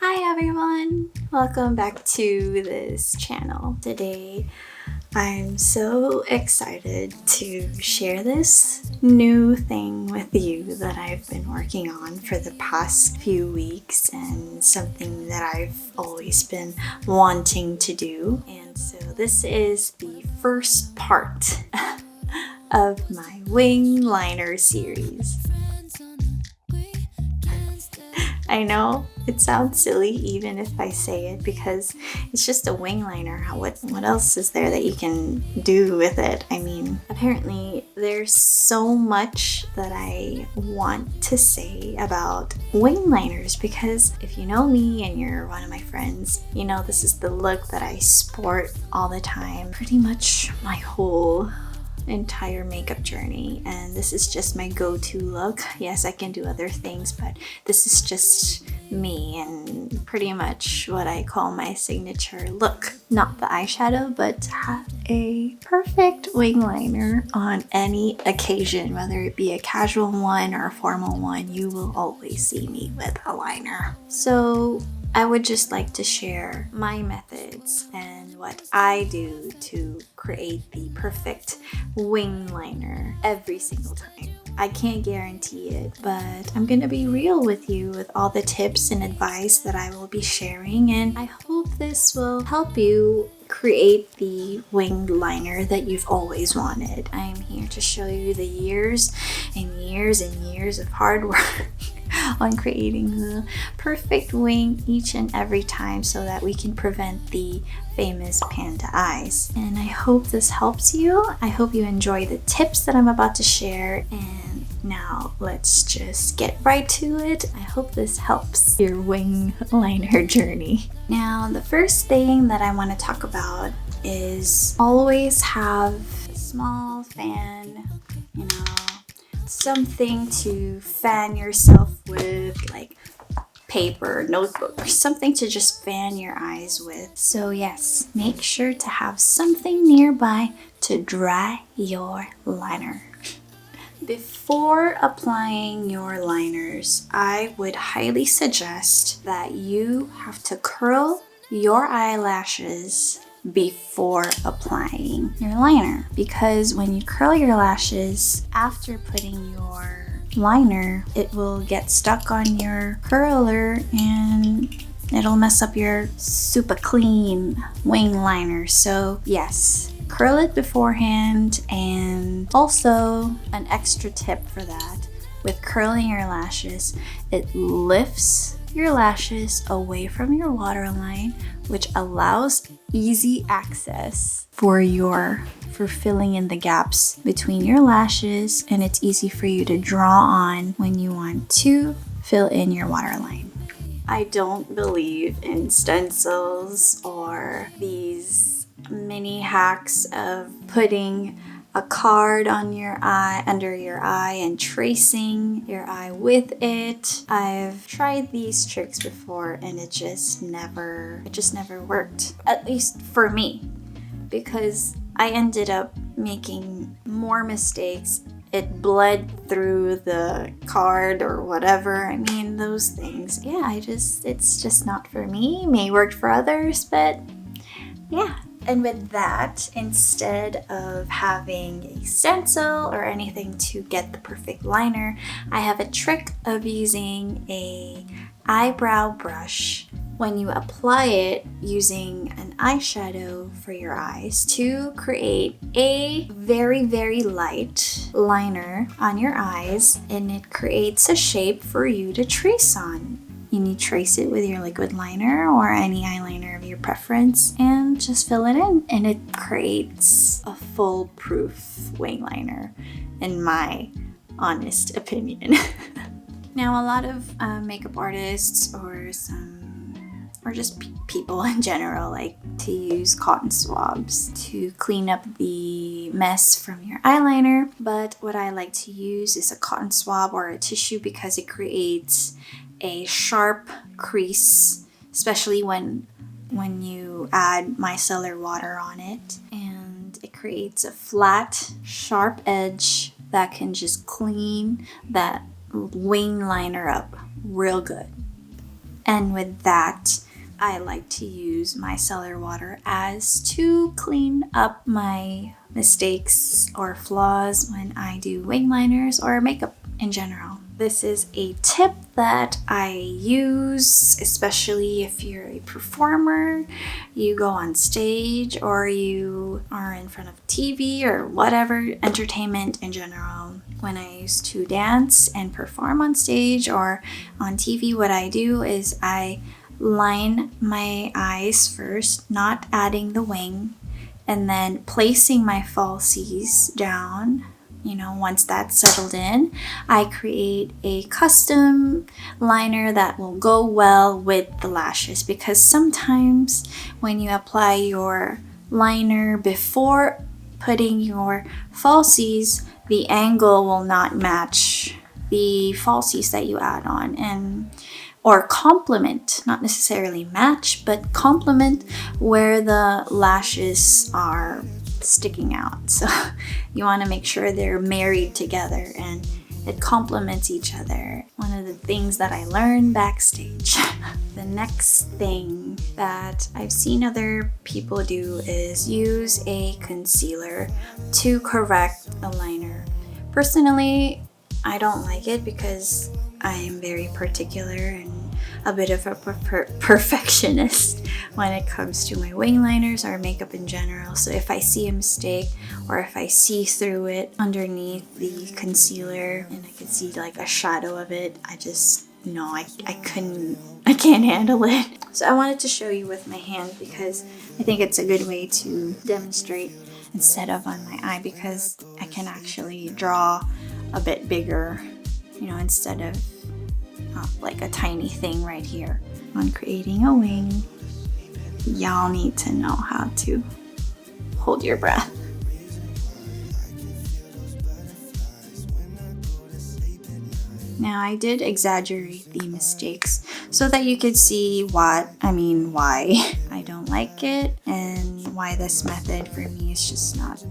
Hi everyone! Welcome back to this channel. Today I'm so excited to share this new thing with you that I've been working on for the past few weeks and something that I've always been wanting to do. And so this is the first part of my wing liner series. I know it sounds silly even if I say it because it's just a wing liner. What else is there that you can do with it? I mean, apparently there's so much that I want to say about wing liners because if you know me and you're one of my friends, you know this is the look that I sport all the time. Pretty much my whole entire makeup journey, and this is just my go-to look. Yes, I can do other things, but this is just me and pretty much what I call my signature look. Not the eyeshadow, but to have a perfect wing liner on any occasion, whether it be a casual one or a formal one, you will always see me with a liner. So I would just like to share my methods and what I do to create the perfect wing liner every single time. I can't guarantee it, but I'm gonna be real with you with all the tips and advice that I will be sharing, and I hope this will help you create the winged liner that you've always wanted. I am here to show you the years and years and years of hard work on creating the perfect wing each and every time so that we can prevent the famous panda eyes. And I hope this helps you. I hope you enjoy the tips that I'm about to share, and now let's just get right to it. I hope this helps your wing liner journey. Now, the first thing that I want to talk about is always have a small fan, something to fan yourself with, like paper, notebook, or something to just fan your eyes with. So yes, make sure to have something nearby to dry your liner. Before applying your liners, I would highly suggest that you have to curl your eyelashes before applying your liner, because when you curl your lashes after putting your liner, it will get stuck on your curler and it'll mess up your super clean wing liner. So yes, curl it beforehand. And also an extra tip for that, with curling your lashes, it lifts your lashes away from your waterline, which allows easy access for filling in the gaps between your lashes, and it's easy for you to draw on when you want to fill in your waterline. I don't believe in stencils or these mini hacks of putting a card on your eye, under your eye, and tracing your eye with it. I've tried these tricks before and it just never worked, at least for me, because I ended up making more mistakes. It bled through the card or whatever. I mean, those things. Yeah, it's just not for me. May work for others, but yeah. And with that, instead of having a stencil or anything to get the perfect liner, I have a trick of using a eyebrow brush when you apply it using an eyeshadow for your eyes to create a very, very light liner on your eyes, and it creates a shape for you to trace on. And you trace it with your liquid liner or any eyeliner of your preference and just fill it in, and it creates a foolproof wing liner, in my honest opinion. Now, a lot of makeup artists or just people in general like to use cotton swabs to clean up the mess from your eyeliner, but what I like to use is a cotton swab or a tissue because it creates a sharp crease, especially when you add micellar water on it, and it creates a flat, sharp edge that can just clean that wing liner up real good. And with that, I like to use micellar water as to clean up my mistakes or flaws when I do wing liners or makeup in general. This is a tip that I use, especially if you're a performer, you go on stage, or you are in front of TV or whatever, entertainment in general. When I used to dance and perform on stage or on TV, what I do is I line my eyes first, not adding the wing, and then placing my falsies down. Once that's settled in, I create a custom liner that will go well with the lashes, because sometimes when you apply your liner before putting your falsies, the angle will not match the falsies that you add on, or complement, not necessarily match, but complement where the lashes are sticking out. So you want to make sure they're married together and it complements each other. One of the things that I learned backstage. The next thing that I've seen other people do is use a concealer to correct a liner. Personally, I don't like it because I am very particular and a bit of a perfectionist when it comes to my wing liners or makeup in general. So if I see a mistake or if I see through it underneath the concealer and I can see like a shadow of it, I just, no, I can't handle it. So I wanted to show you with my hand because I think it's a good way to demonstrate instead of on my eye, because I can actually draw a bit bigger, instead of like a tiny thing right here. On creating a wing, y'all need to know how to hold your breath. Now I did exaggerate the mistakes so that you could see why I don't like it and why this method for me is just not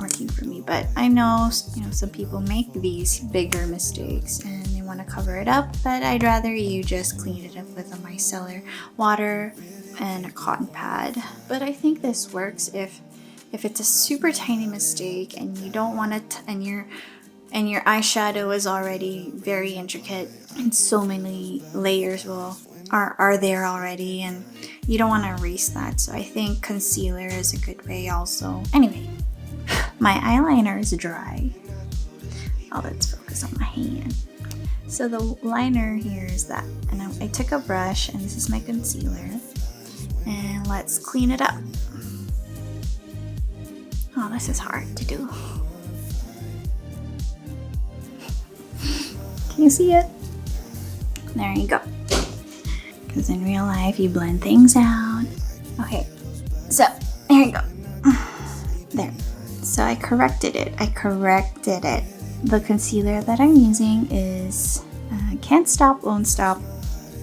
working for me. But I know, some people make these bigger mistakes and they want to cover it up, but I'd rather you just clean it up with a micellar water and a cotton pad. But I think this works if it's a super tiny mistake and you don't want it, and your eyeshadow is already very intricate and so many layers are there already, and you don't want to erase that. So I think concealer is a good way also. Anyway, my eyeliner is dry. Oh, let's focus on my hand. So the liner here is that, and I took a brush and this is my concealer, and let's clean it up. Oh, this is hard to do. Can you see it? There you go. Because in real life, you blend things out. Okay, so there you go. There. So I corrected it. The concealer that I'm using is Can't Stop, Won't Stop.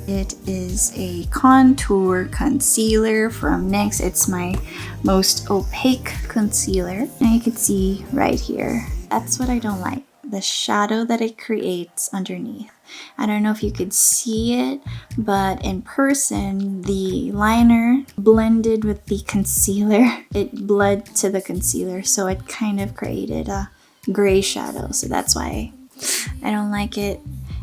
It is a contour concealer from NYX. It's my most opaque concealer. And you can see right here. That's what I don't like. The shadow that it creates underneath. I don't know if you could see it, but in person, the liner blended with the concealer. It bled to the concealer, so it kind of created a gray shadow. So that's why I don't like it.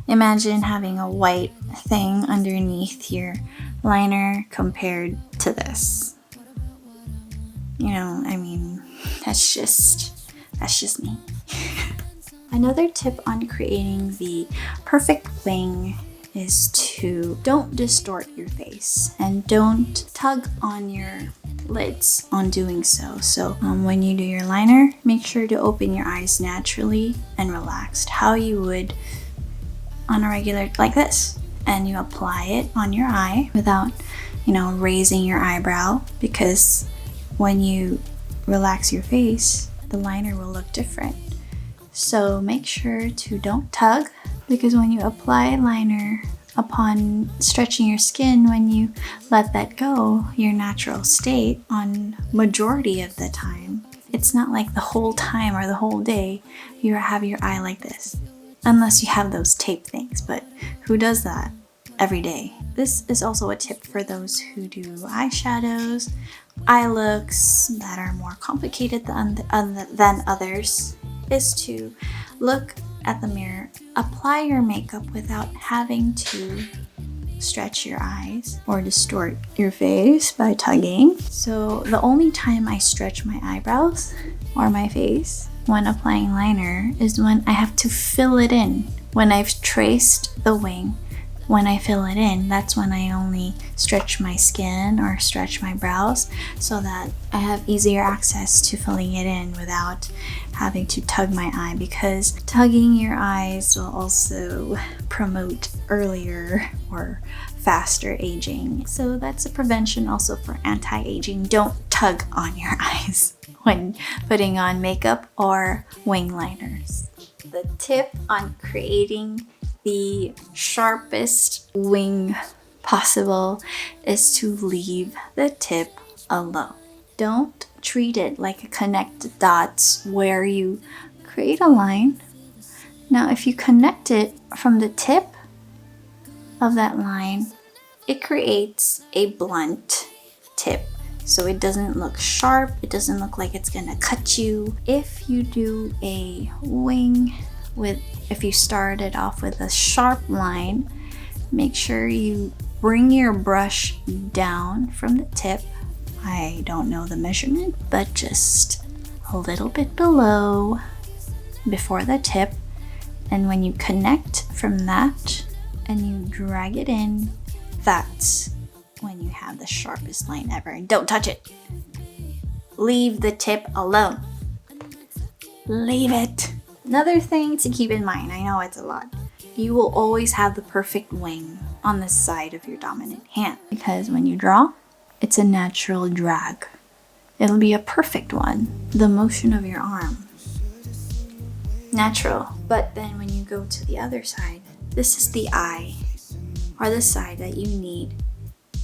Imagine having a white thing underneath your liner compared to this. That's just me. Another tip on creating the perfect wing is to don't distort your face and don't tug on your lids on doing so. So when you do your liner, make sure to open your eyes naturally and relaxed, how you would on a regular, like this. And you apply it on your eye without, raising your eyebrow, because when you relax your face, the liner will look different. So make sure to don't tug, because when you apply liner upon stretching your skin, when you let that go, your natural state on majority of the time, it's not like the whole time or the whole day you have your eye like this. Unless you have those tape things, but who does that? every day. This is also a tip for those who do eyeshadows, eye looks that are more complicated than others, is to look at the mirror, apply your makeup without having to stretch your eyes or distort your face by tugging. So the only time I stretch my eyebrows or my face when applying liner is when I have to fill it in. When I've traced the wing, when I fill it in, that's when I only stretch my skin or stretch my brows so that I have easier access to filling it in without having to tug my eye, because tugging your eyes will also promote earlier or faster aging. So that's a prevention also for anti-aging. Don't tug on your eyes when putting on makeup or wing liners. The tip on creating the sharpest wing possible is to leave the tip alone. Don't treat it like a connect dots where you create a line. Now, if you connect it from the tip of that line, it creates a blunt tip. So it doesn't look sharp, it doesn't look like it's gonna cut you. If you do a wing if you started off with a sharp line, make sure you bring your brush down from the tip. I don't know the measurement, but just a little bit below before the tip. And when you connect from that and you drag it in, that's when you have the sharpest line ever. And don't touch it. Leave the tip alone. Leave it. Another thing to keep in mind, I know it's a lot, you will always have the perfect wing on the side of your dominant hand, because when you draw, it's a natural drag. It'll be a perfect one. The motion of your arm. Natural. But then when you go to the other side, this is the eye or the side that you need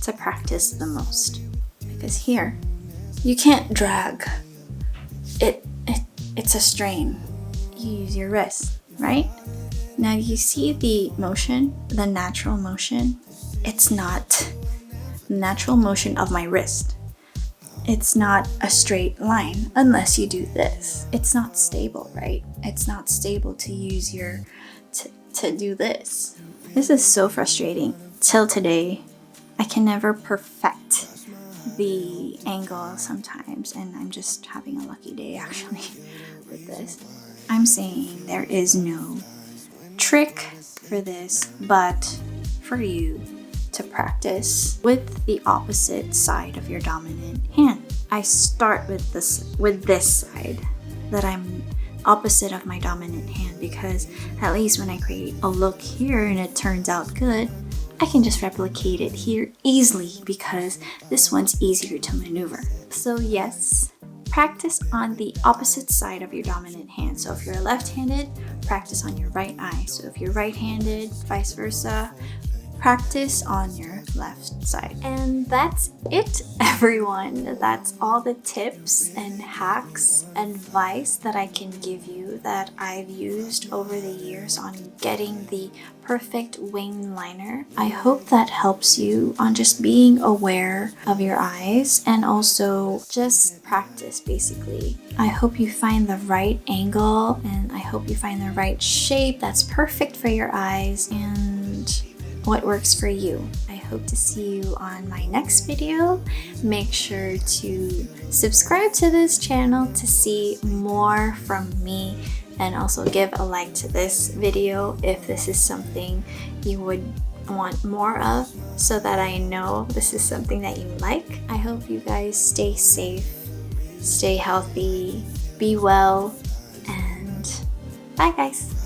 to practice the most. Because here, you can't drag. It's a strain. You use your wrist, right? Now you see the motion, the natural motion. It's not the natural motion of my wrist. It's not a straight line unless you do this. It's not stable, right? It's not stable to use to do this. This is so frustrating. Till today, I can never perfect the angle sometimes, and I'm just having a lucky day actually with this. I'm saying there is no trick for this, but for you to practice with the opposite side of your dominant hand. I start with this side that I'm opposite of my dominant hand, because at least when I create a look here and it turns out good, I can just replicate it here easily because this one's easier to maneuver. So yes, practice on the opposite side of your dominant hand. So if you're left-handed, practice on your right eye. So if you're right-handed, vice versa, practice on your left side. And that's it, everyone. That's all the tips and hacks and advice that I can give you that I've used over the years on getting the perfect wing liner. I hope that helps you on just being aware of your eyes and also just practice basically. I hope you find the right angle and I hope you find the right shape that's perfect for your eyes and what works for you. I hope to see you on my next video. Make sure to subscribe to this channel to see more from me, and also give a like to this video if this is something you would want more of, so that I know this is something that you like. I hope you guys stay safe, stay healthy, be well, and bye guys.